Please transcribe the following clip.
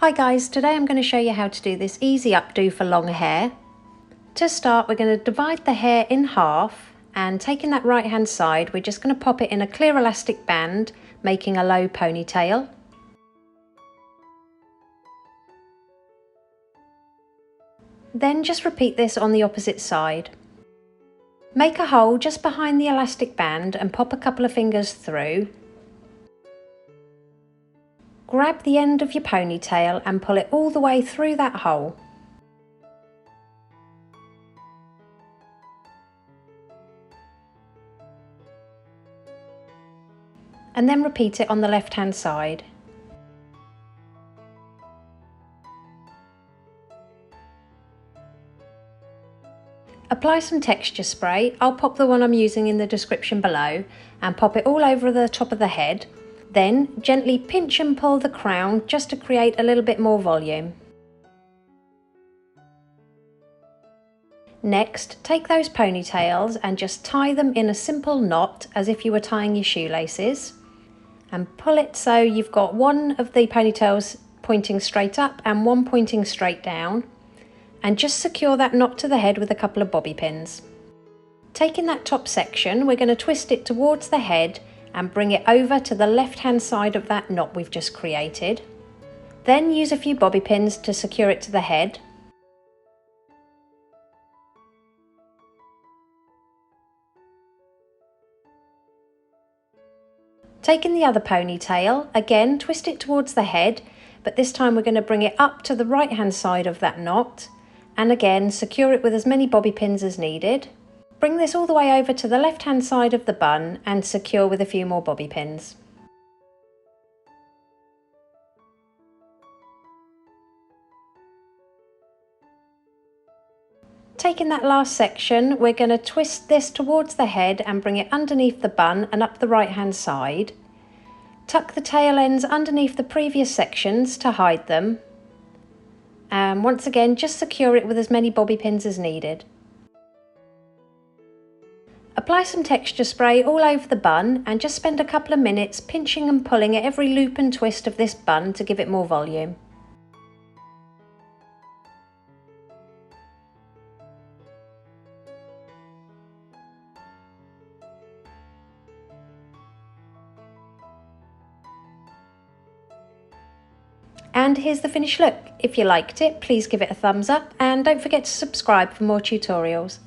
Hi guys, today I'm going to show you how to do this easy updo for long hair. To start, we're going to divide the hair in half, and taking that right hand side, we're just going to pop it in a clear elastic band, making a low ponytail. Then just repeat this on the opposite side. Make a hole just behind the elastic band and pop a couple of fingers through. Grab the end of your ponytail and pull it all the way through that hole. And then repeat it on the left hand side. Apply some texture spray. I'll pop the one I'm using in the description below and pop it all over the top of the head. Then gently pinch and pull the crown just to create a little bit more volume. Next, take those ponytails and just tie them in a simple knot as if you were tying your shoelaces, and pull it so you've got one of the ponytails pointing straight up and one pointing straight down, and just secure that knot to the head with a couple of bobby pins. Taking that top section, we're going to twist it towards the head and bring it over to the left hand side of that knot we've just created. Then use a few bobby pins to secure it to the head. Taking the other ponytail, again twist it towards the head, but this time we're going to bring it up to the right hand side of that knot, and again secure it with as many bobby pins as needed. Bring this all the way over to the left hand side of the bun and secure with a few more bobby pins. Taking that last section, we're going to twist this towards the head and bring it underneath the bun and up the right hand side. Tuck the tail ends underneath the previous sections to hide them. And once again, just secure it with as many bobby pins as needed. Apply some texture spray all over the bun and just spend a couple of minutes pinching and pulling at every loop and twist of this bun to give it more volume. And here's the finished look. If you liked it, please give it a thumbs up and don't forget to subscribe for more tutorials.